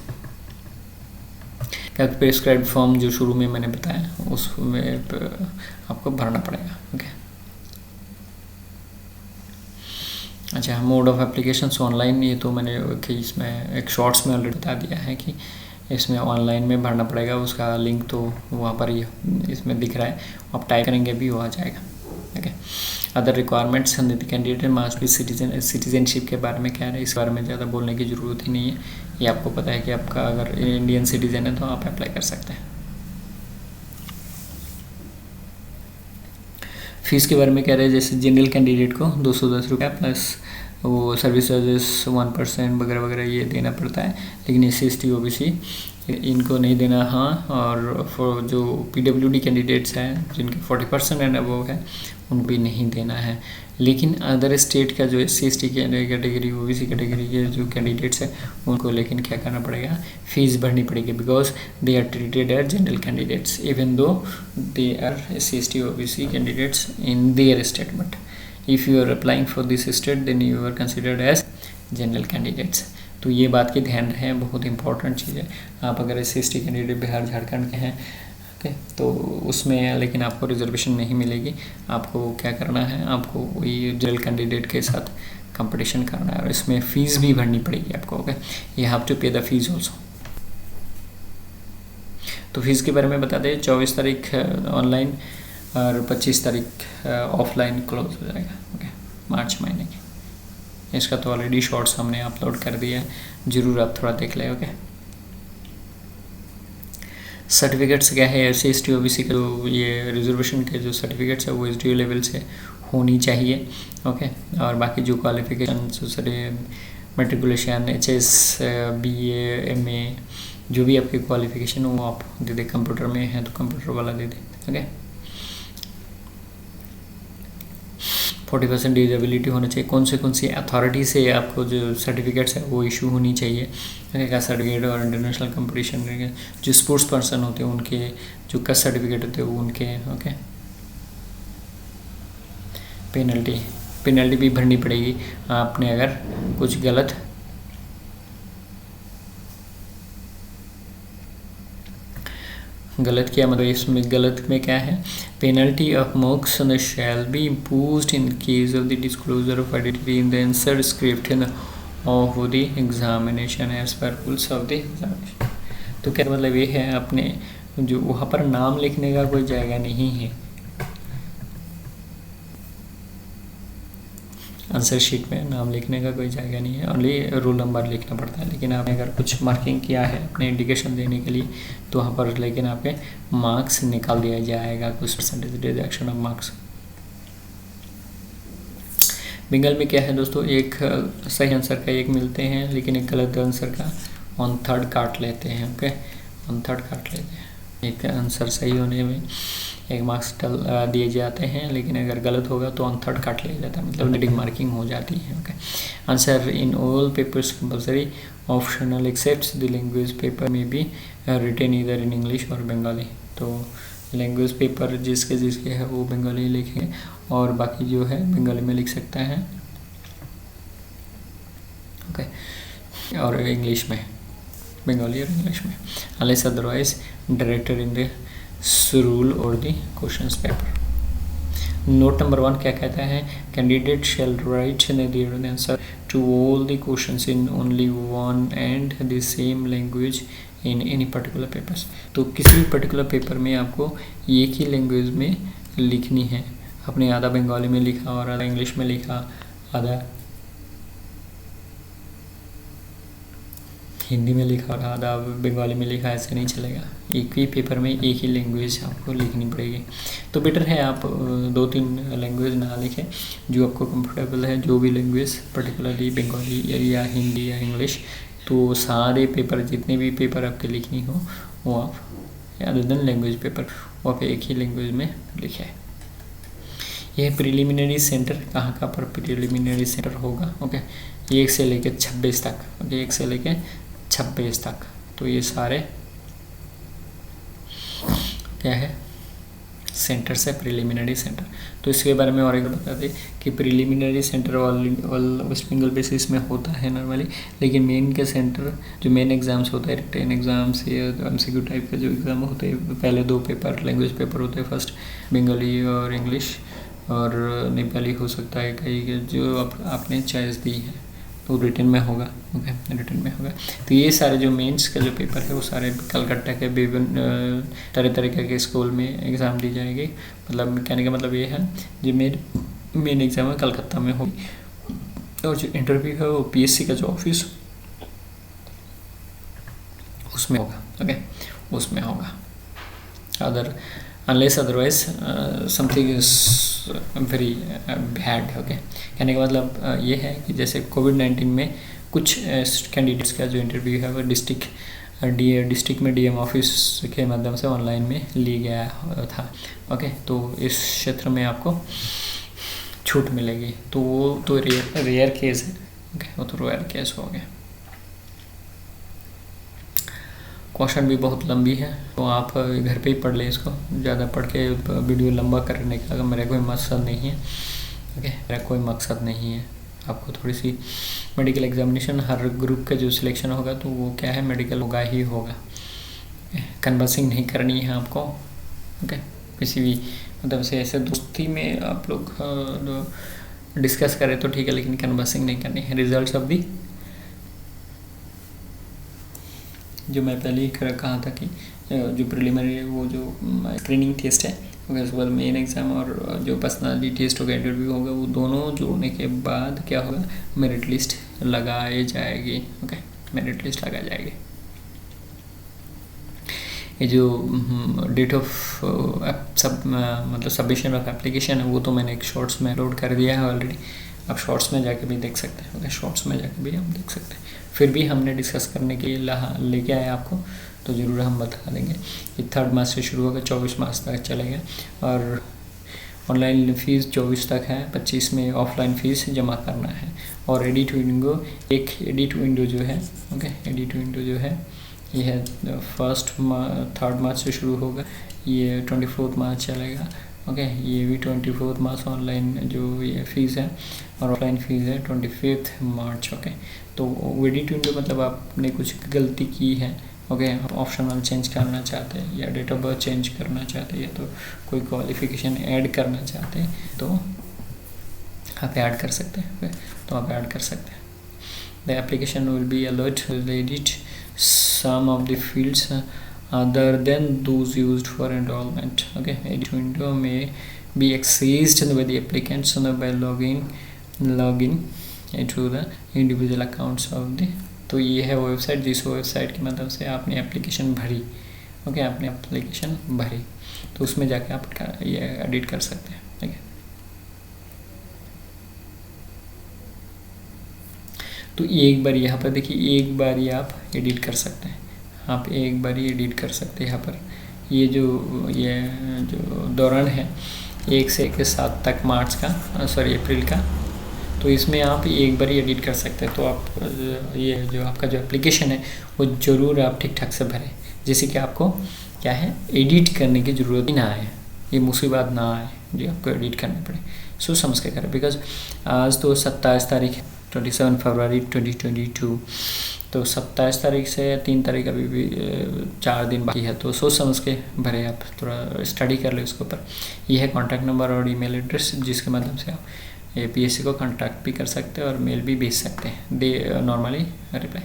का प्रिस्क्राइब्ड फॉर्म जो शुरू में मैंने बताया उसमें आपको भरना पड़ेगा. ओके अच्छा मोड ऑफ एप्लीकेशंस ऑनलाइन. ये तो मैंने इसमें एक शॉर्ट्स में ऑलरेडी बता दिया है कि इसमें ऑनलाइन में भरना पड़ेगा. उसका लिंक तो वहाँ पर ही इसमें दिख रहा है, आप टाइप करेंगे भी वो आ जाएगा. Okay. Other requirements the candidate must be citizen. Citizenship के बारे में क्या है, इस बारे में ज़्यादा बोलने की ज़रूरत ही नहीं है, ये आपको पता है कि आपका अगर इंडियन सिटीजन है तो आप अप्लाई कर सकते हैं। फीस के बारे में कह रहे हैं, जैसे जनरल कैंडिडेट को 210 रुपये प्लस वो सर्विस चार्जेस 1% वगैरह वगैरह ये देना पड़ता है, लेकिन SC ST OBC इनको नहीं देना। हाँ, और फॉर जो PWD कैंडिडेट्स हैं जिनके 40% एंड अबव है उनको भी नहीं देना है। लेकिन अदर स्टेट का जो SC ST category OBC category के जो कैंडिडेट्स हैं उनको लेकिन क्या करना पड़ेगा, फीस भरनी पड़ेगी, because they are treated as general candidates even though they are SC ST OBC candidates in their state, but if you are applying for this state then you are considered as general candidates। तो ये बात की ध्यान रहे, बहुत important चीज़ है। आप अगर SC ST candidate Bihar Jharkhand के हैं ओके, तो उसमें लेकिन आपको रिजर्वेशन नहीं मिलेगी। आपको क्या करना है, आपको वही जनरल कैंडिडेट के साथ कंपटीशन करना है और इसमें फ़ीस भी भरनी पड़ेगी आपको। ओके, यू हैव टू पे द फीस ऑल्सो। तो फीस के बारे में बता दें, 24 तारीख ऑनलाइन और 25 तारीख ऑफलाइन क्लोज हो जाएगा। ओके, मार्च महीने की। इसका तो ऑलरेडी शॉर्ट्स हमने अपलोड कर दिया है, ज़रूर आप थोड़ा देख लें। ओके, सर्टिफिकेट्स क्या है, SC ST OBC के जो ये रिजर्वेशन के जो सर्टिफिकेट्स है वो SDO लेवल से होनी चाहिए। ओके, और बाकी जो क्वालिफिकेशन सारे मेट्रिकुलेशन HS BA MA जो भी आपकी क्वालिफिकेशन हो वो आप दे दें। कंप्यूटर में है तो कंप्यूटर वाला दे दें। ओके, 40% डिजेबिलिटी होना चाहिए। कौन सी अथॉरिटी से आपको जो सर्टिफिकेट्स है वो इशू होनी चाहिए, क्या सर्टिफिकेट, और इंटरनेशनल कंपटीशन जो स्पोर्ट्स पर्सन होते हैं उनके जो कास्ट सर्टिफिकेट होते हैं वो उनके। ओके, पेनल्टी भी भरनी पड़ेगी आपने अगर कुछ गलत किया, मतलब इसमें गलत में क्या है, penalty of marks shall be imposed in case of the disclosure of identity in the answer script of the examination as per rules of the examination. तो क्या मतलब ये है, अपने जो वहाँ पर नाम लिखने का कोई जगह नहीं है आंसर शीट में, नाम लिखने का कोई जगह नहीं है, ओनली रोल नंबर लिखना पड़ता है। लेकिन आपने अगर कुछ मार्किंग किया है अपने इंडिकेशन देने के लिए तो वहाँ पर लेकिन आपके मार्क्स निकाल दिया जाएगा, कुछ percentage reduction of marks. Bengal में क्या है दोस्तों, एक सही आंसर का एक मिलते हैं लेकिन एक गलत आंसर का 1/3 काट लेते हैं। ओके, 1/3 काट लेते हैं। एक आंसर सही होने में एक मार्क्स दिए जाते हैं, लेकिन अगर गलत होगा तो 1/3 काट लिया जाता है, मतलब नेगेटिव मार्किंग हो जाती है। ओके, answer in all papers compulsory optional except the language paper में be written either in English और बंगाली। तो लैंग्वेज पेपर जिसके है वो बंगाली लिखेंगे और बाकी जो है बंगाली में लिख सकता है। ओके, और इंग्लिश में, बंगाली और इंग्लिश में, unless otherwise directed in the rule और the questions paper. Note number 1 क्या कहता है, candidate shall write the answer to all the questions in only one and the same language in any particular papers. तो किसी भी particular paper में आपको एक ही लैंग्वेज में लिखनी है। आपने आधा बंगाली में लिखा और आधा इंग्लिश में लिखा, आधा हिंदी में लिखा और आधा बंगाली में लिखा, ऐसे नहीं चलेगा। एक ही पेपर में एक ही लैंग्वेज आपको लिखनी पड़ेगी। तो बेटर है आप 2-3 लैंग्वेज ना लिखें, जो आपको कंफर्टेबल है, जो भी लैंग्वेज पर्टिकुलरली बंगाली या हिंदी या इंग्लिश। तो सारे पेपर, जितने भी पेपर आपके लिखनी हो वो आप अदर देन लैंग्वेज पेपर वो आप एक ही लैंग्वेज में लिखें। यह प्रिलिमिनरी सेंटर कहाँ पर प्रिलिमिनरी सेंटर होगा। ओके, 1 से लेकर 26 तक। ओके, 1 से लेकर 26 तक। तो ये सारे क्या है, सेंटर्स है, प्रिलिमिनरी सेंटर। तो इसके बारे में और एक बता दें कि preliminary centre all West Bengal basis में होता है नॉर्मली, लेकिन मेन के सेंटर जो मेन एग्ज़ाम्स होता है, रिटन एग्ज़ाम्स या MCQ टाइप का जो एग्ज़ाम होते हैं, पहले 2 पेपर लैंग्वेज पेपर होते हैं, फर्स्ट बंगाली और इंग्लिश, और नेपाली हो सकता है कहीं जो आपने चॉइस दी है। वो रिटन में होगा। ओके, रिटन में होगा। तो ये सारे जो मेंस का जो पेपर है वो सारे कलकत्ता के विभिन्न तरह तरीके के स्कूल में एग्ज़ाम दी जाएगी। मतलब कहने का मतलब ये है जो मेन एग्ज़ाम है कलकत्ता में होगी, और जो इंटरव्यू है वो PSC का जो ऑफिस उसमें होगा। ओके, उसमें होगा। Unless otherwise something is very bad. Okay, कहने का मतलब ये है कि जैसे कोविड-19 में कुछ कैंडिडेट्स का जो इंटरव्यू है वो डिस्ट्रिक्ट में DM ऑफिस के माध्यम से ऑनलाइन में ली गया था। ओके, तो इस क्षेत्र में आपको छूट मिलेगी। तो वो तो रेयर केस है। ओके, वो तो रेयर केस हो गया। क्वेश्चन भी बहुत लंबी है, तो आप घर पे ही पढ़ लें इसको। ज़्यादा पढ़ के वीडियो लंबा करने का मेरा कोई मकसद नहीं है। ओके, मेरा कोई मकसद नहीं है। आपको थोड़ी सी मेडिकल एग्जामिनेशन हर ग्रुप का जो सिलेक्शन होगा तो वो क्या है, मेडिकल होगा ही होगा। कन्वर्सिंग नहीं करनी है आपको। ओके, किसी भी मतलब से ऐसे दोस्ती में आप लोग डिस्कस करें तो ठीक है, लेकिन कन्वर्सिंग नहीं करनी है। रिजल्ट्स ऑफ दी जो मैं पहले ही कहा था कि जो प्रिलिमिनरी वो जो स्क्रीनिंग टेस्ट है, उसके बाद मेन एग्ज़ाम और जो पर्सनालिटी टेस्ट होगा, इंटरव्यू होगा, वो दोनों जोड़ने के बाद क्या होगा, मेरिट लिस्ट लगाई जाएगी। ओके, मेरिट लिस्ट लगाई जाएगी। ये जो डेट ऑफ मतलब सबमिशन ऑफ एप्लीकेशन है वो तो मैंने एक शॉर्ट्स में अपलोड कर दिया है ऑलरेडी। आप शॉर्ट्स में जाके भी देख सकते हैं। ओके, शॉर्ट्स में जाके भी हम देख सकते हैं। फिर भी हमने डिस्कस करने के लिए लेके आए आपको, तो ज़रूर हम बता देंगे कि 3 मार्च से शुरू होगा, 24 मार्च तक चलेगा। और ऑनलाइन फ़ीस 24 तक है, 25 में ऑफलाइन फ़ीस जमा करना है। और एडिट विंडो जो है, ओके, एडिट विंडो जो है ये है 3 मार्च से शुरू होगा, ये 24 मार्च चलेगा। ओके, ये भी 24 मार्च ऑनलाइन जो ये फ़ीस है, और ऑफलाइन फ़ीस है 25 मार्च। ओके, तो एडिट विंडो मतलब आपने कुछ गलती की है, ओके, आप ऑप्शनल चेंज करना चाहते हैं या डेट ऑफ बर्थ चेंज करना चाहते हैं या तो कोई क्वालिफिकेशन ऐड करना चाहते हैं तो आप ऐड कर सकते हैं। ओके, तो आप ऐड कर सकते हैं। The application will be alert will edit some of the fields other than those used for enrollment. Okay, edit window may be accessed by the applicants by logging into the individual accounts of the, तो ये है website जिस website की मदद से आपने application भरी। Okay, आपने एप्लीकेशन भरी तो उसमें जाके आप ये एडिट कर सकते हैं। ठीक है, तो एक बार यहाँ पर देखिए, एक बार ही आप एडिट कर सकते हैं। आप एक बार ही एडिट कर सकते हैं यहाँ पर। ये जो दौरान है 1 से 7 तक मार्च का, अप्रैल का, तो इसमें आप एक बार ही एडिट कर सकते हैं। तो आप ये जो आपका जो एप्लीकेशन है वो ज़रूर आप ठीक ठाक से भरें, जैसे कि आपको क्या है, एडिट करने की ज़रूरत ही ना आए, ये मुसीबत ना आए जो आपको एडिट करनी पड़े। सोच समझ के करें, बिकॉज आज तो 27 तारीख है, 27 फरवरी 2022, तो 27 तारीख से 3 तारीख अभी भी 4 दिन बाकी है। तो सोच समझ के भरे, आप थोड़ा स्टडी कर लो इसके ऊपर। ये है कॉन्टैक्ट नंबर और ईमेल एड्रेस जिसके माध्यम से आप PSC को कॉन्टैक्ट भी कर सकते हैं और मेल भी भेज सकते हैं। They normally reply.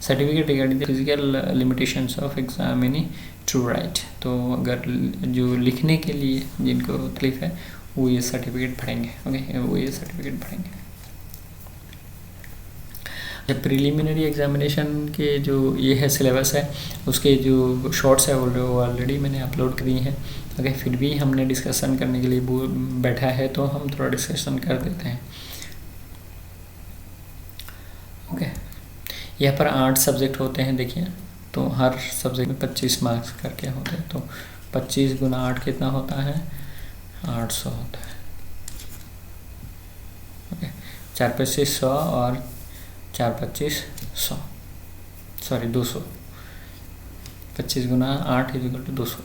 Certificate regarding the physical limitations of examinee to write, तो अगर जो लिखने के लिए जिनको तकलीफ है वो ये सर्टिफिकेट भरेंगे। ओके, वो ये सर्टिफिकेट भरेंगे। प्रिलिमिनरी एग्जामिनेशन के जो ये है सिलेबस है, उसके जो शॉर्ट्स है वो ऑलरेडी मैंने अपलोड करी हैं। अगर फिर भी हमने डिस्कशन करने के लिए बैठा है तो हम थोड़ा डिस्कशन कर देते हैं। ओके, यहाँ पर 8 सब्जेक्ट होते हैं देखिए, तो हर सब्जेक्ट में 25 मार्क्स करके होते हैं। तो 25 गुना 8 कितना होता है, 800 होता है। ओके, 4 25 100 और 4 25 100, 200। 25 गुना 8 इजिकल टू 200।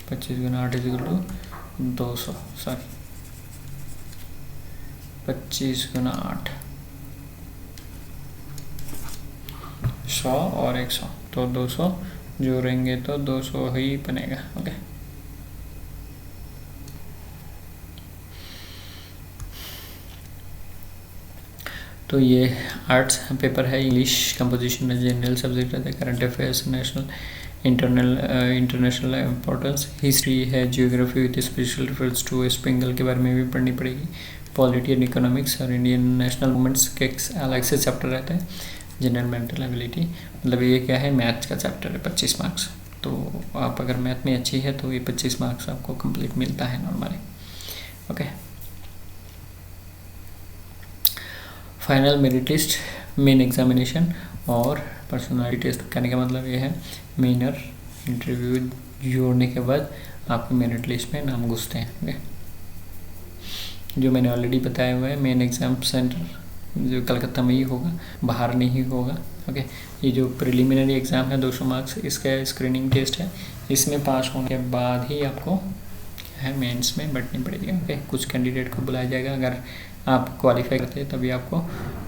25 गुना 8 इजिकल टू 200, 25 गुना 8 100 और 100, तो 200 जोड़ेंगे तो 200 ही बनेगा। ओके, तो ये आर्ट्स पेपर है, इंग्लिश कंपोजिशन है, जनरल सब्जेक्ट रहता है, current affairs, national international importance, history है, geography with special reference to West Bengal के बारे में भी पढ़नी पड़ेगी, पॉलिटी एंड इकोनॉमिक्स और इंडियन नेशनल मूवमेंट्स के अलग से चैप्टर रहते हैं, जनरल मेंटल एबिलिटी, मतलब ये क्या है, मैथ्स का चैप्टर है, 25 मार्क्स। तो आप अगर मैथ में अच्छी है तो ये 25 मार्क्स आपको कंप्लीट मिलता है normally. Okay, final merit list, main examination और पर्सनालिटी टेस्ट करने का मतलब ये है मेनर इंटरव्यू जोड़ने के बाद आपके मेरिट लिस्ट में नाम घुसते हैं। ओके, जो मैंने ऑलरेडी बताया हुआ है, मेन एग्ज़ाम सेंटर जो कलकत्ता में ही होगा, बाहर नहीं होगा। ओके, ये जो प्रिलिमिनरी एग्ज़ाम है 200 मार्क्स, इसका स्क्रीनिंग टेस्ट है, इसमें पास होने के बाद ही आपको है मेंस में बैठनी पड़ेगी। ओके, कुछ कैंडिडेट को बुलाया जाएगा, अगर आप क्वालिफाई करते हैं तभी आपको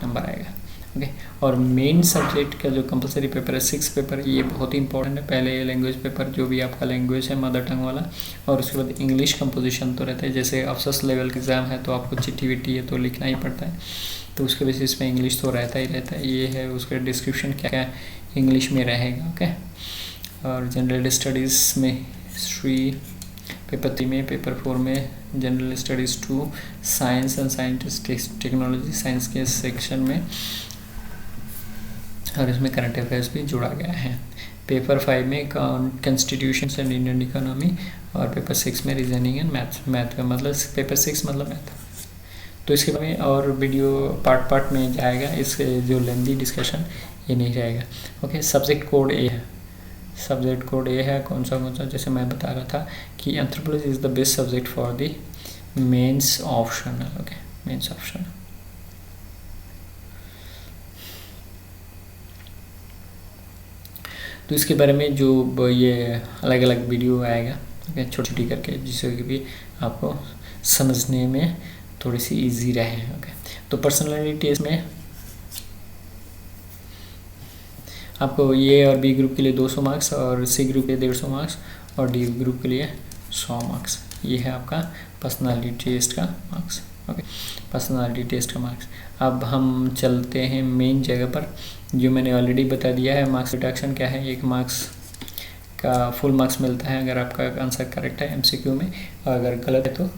नंबर आएगा। ओके, और मेन सब्जेक्ट का जो कंपलसरी पेपर है 6 पेपर, ये बहुत ही इंपॉर्टेंट है। पहले लैंग्वेज पेपर जो भी आपका लैंग्वेज है मदर टंग वाला, और उसके बाद इंग्लिश कंपोजिशन तो रहता है, जैसे अफसर्स लेवल का एग्ज़ाम है तो आपको चिट्ठी विट्ठी है तो लिखना ही पड़ता है, तो उसके बेसिस पे इंग्लिश तो रहता ही रहता है। ये है उसका डिस्क्रिप्शन क्या क्या इंग्लिश में रहेगा। ओके, और जनरल स्टडीज़ में हिस्ट्री पेपर 3 में, पेपर 4 में general studies 2, science and scientist technology science के सेक्शन में, और इसमें करंट अफेयर्स भी जोड़ा गया है। पेपर 5 में कॉन्स्टिट्यूशन एंड इंडियन इकोनॉमी, और पेपर 6 में रीजनिंग एंड मैथ का मतलब पेपर 6 मतलब मैथ। तो इसके बारे में और वीडियो पार्ट में जाएगा, इसके जो लेंदी डिस्कशन ये नहीं रहेगा। ओके, सब्जेक्ट कोड ए है, सब्जेक्ट कोड ए है कौन सा, जैसे मैं बता रहा था कि anthropology is the best subject for the mains optional. Okay, mains optional. तो इसके बारे में जो ये अलग अलग वीडियो आएगा, ओके, छोटी छोटी करके, जिससे कि भी आपको समझने में थोड़ी सी इजी रहे। ओके, तो पर्सनालिटी टेस्ट में आपको ए और बी ग्रुप के लिए 200 मार्क्स, और सी ग्रुप के लिए 150 मार्क्स, और डी ग्रुप के लिए 100 मार्क्स। ये है आपका पर्सनालिटी टेस्ट का मार्क्स। ओके, पर्सनालिटी टेस्ट का मार्क्स। अब हम चलते हैं मेन जगह पर, जो मैंने ऑलरेडी बता दिया है। मार्क्स रिडक्शन क्या है, 1 मार्क्स का फुल मार्क्स मिलता है अगर आपका आंसर करेक्ट है एमसीक्यू में, और अगर गलत है तो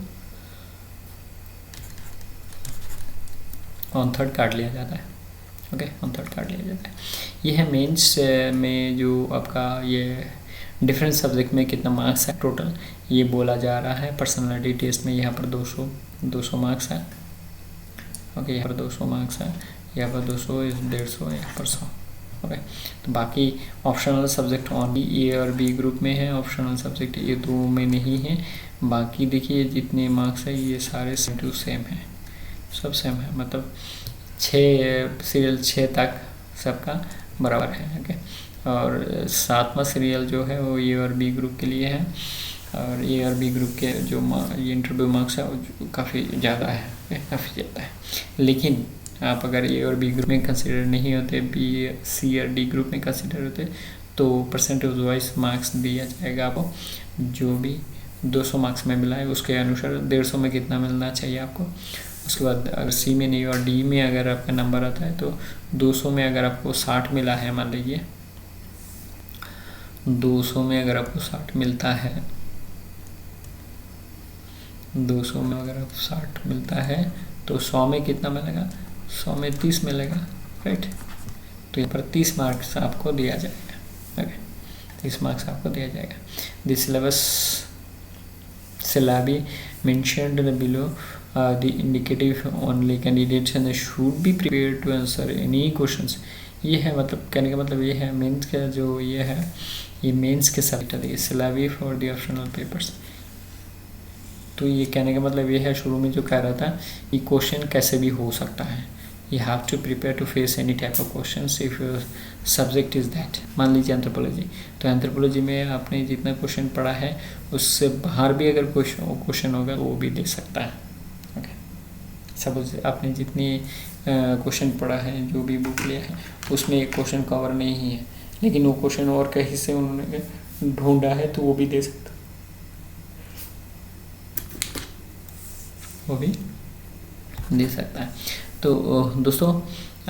ऑन थर्ड काट लिया जाता है। ओके, ऑन थर्ड काट लिया जाता है। ये है मेंस में जो आपका ये डिफरेंट सब्जेक्ट में कितना मार्क्स है टोटल, ये बोला जा रहा है। पर्सनालिटी टेस्ट में यहाँ पर 200 मार्क्स है। ओके, यहाँ पर 200 मार्क्स है, यहाँ पर 200, 150, यहाँ पर 100। ओके, तो बाकी ऑप्शनल सब्जेक्ट ओनली ए और बी ग्रुप में है, ऑप्शनल सब्जेक्ट ये 2 में नहीं है। बाकी देखिए जितने मार्क्स है ये सारे सेम टू सेम है, सब सेम है, मतलब 6 सीरियल 6 तक सबका बराबर है। ओके, और 7वां सीरियल जो है वो ए और बी ग्रुप के लिए है, और ए और बी ग्रुप के जो ये इंटरव्यू मार्क्स है वो काफ़ी ज़्यादा है, काफ़ी ज़्यादा है। लेकिन आप अगर ए और बी ग्रुप में कंसिडर नहीं होते, बी सी और डी ग्रुप में कंसिडर होते, तो परसेंटेज वाइज मार्क्स दिया जाएगा आपको। जो भी 200 मार्क्स में मिला है उसके अनुसार 150 में कितना मिलना चाहिए आपको। उसके बाद अगर सी में नहीं और डी में अगर आपका नंबर आता है तो 200 में अगर आपको 60 मिला है, मान लीजिए 200 में अगर आपको 60 मिलता है, 200 में अगर आपको 60 मिलता है तो 100 में कितना मिलेगा, 100 में 30 मिलेगा, राइट। तो यहाँ पर 30 मार्क्स आपको दिया जाएगा। ओके, 30 मार्क्स आपको दिया जाएगा। This syllabus syllabi mentioned below the indicative only candidates and should be prepared to answer any questions। ये है मतलब कहने का मतलब ये है मेंस का जो ये है, ये मेंस के सब्जेक्ट है syllabi for the optional papers। तो ये कहने का मतलब ये है, शुरू में जो कह रहा था कि क्वेश्चन कैसे भी हो सकता है, you have to prepare to face any type of questions if your subject is that। मान लीजिए एंथ्रोपोलॉजी, तो एंथ्रोपोलॉजी में आपने जितना क्वेश्चन पढ़ा है उससे बाहर भी अगर क्वेश्चन होगा वो भी दे सकता है। ओके, सपोज आपने जितनी क्वेश्चन पढ़ा है, जो भी बुक लिया है उसमें एक क्वेश्चन कवर नहीं है, लेकिन वो क्वेश्चन और कहीं से उन्होंने ढूंढा है तो वो भी दे सकता, वो भी दे सकता है। तो दोस्तों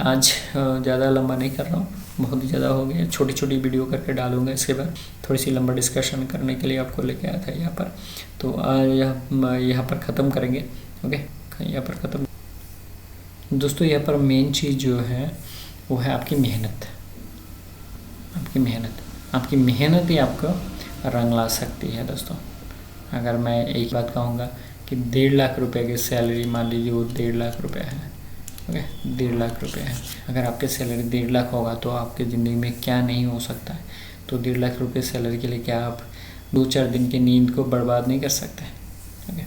आज ज़्यादा लंबा नहीं कर रहा हूँ, बहुत ही ज़्यादा हो गया, छोटी छोटी वीडियो करके डालूंगा इसके बाद। थोड़ी सी लंबा डिस्कशन करने के लिए आपको लेके आया था यहाँ पर। तो आज यहाँ पर ख़त्म करेंगे। ओके, यहाँ पर ख़त्म। दोस्तों यहाँ पर मेन चीज़ जो है वो है आपकी मेहनत। आपकी मेहनत ही आपको रंग ला सकती है दोस्तों। अगर मैं एक बात कहूँगा कि 1.5 लाख रुपए की सैलरी, मान लीजिए वो 1.5 लाख रुपए है। ओके, 1.5 लाख रुपए है। अगर आपकी सैलरी 1.5 लाख होगा तो आपकी ज़िंदगी में क्या नहीं हो सकता है। तो 1.5 लाख रुपए सैलरी के लिए क्या आप 2-4 दिन की नींद को बर्बाद नहीं कर सकते? ओके,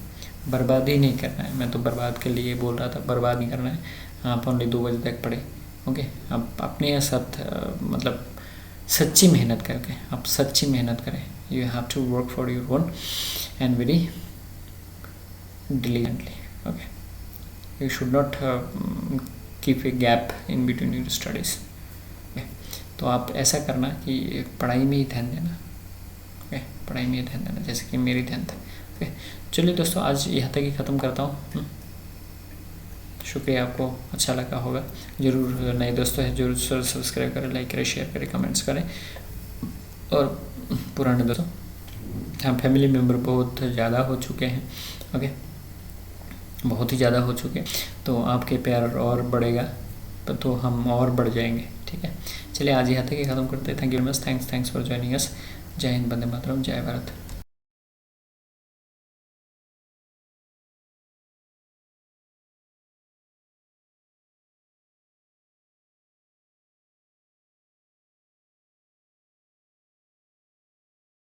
बर्बाद ही नहीं करना है। मैं तो बर्बाद के लिए बोल रहा था, बर्बाद नहीं करना है। आप ओनली 2 बजे तक पढ़े। ओके, आप अपने साथ मतलब सच्ची मेहनत करके, आप सच्ची मेहनत करें। You have to work for your own and very diligently. Okay, you should not keep a gap in between your studies. Okay, तो आप ऐसा करना कि पढ़ाई में ही ध्यान देना। ओके, पढ़ाई में ही ध्यान देना, जैसे कि मेरी ध्यान था। ओके, चलिए दोस्तों आज यहाँ तक ही ख़त्म करता हूँ। शुक्रिया, आपको अच्छा लगा होगा। ज़रूर नए दोस्तों हैं जरूर सब्सक्राइब करें, लाइक करें, शेयर करें, कमेंट्स करें। और पुराने दोस्तों, हम फैमिली मेम्बर बहुत ज़्यादा हो चुके हैं। ओके, बहुत ही ज़्यादा हो चुके, तो आपके प्यार और बढ़ेगा तो हम और बढ़ जाएंगे। ठीक है, चलिए आज यहाँ तक ही ख़त्म करते हैं। Thank you very much, thanks for joining us. जय हिंद, वंदे मातरम, जय भारत।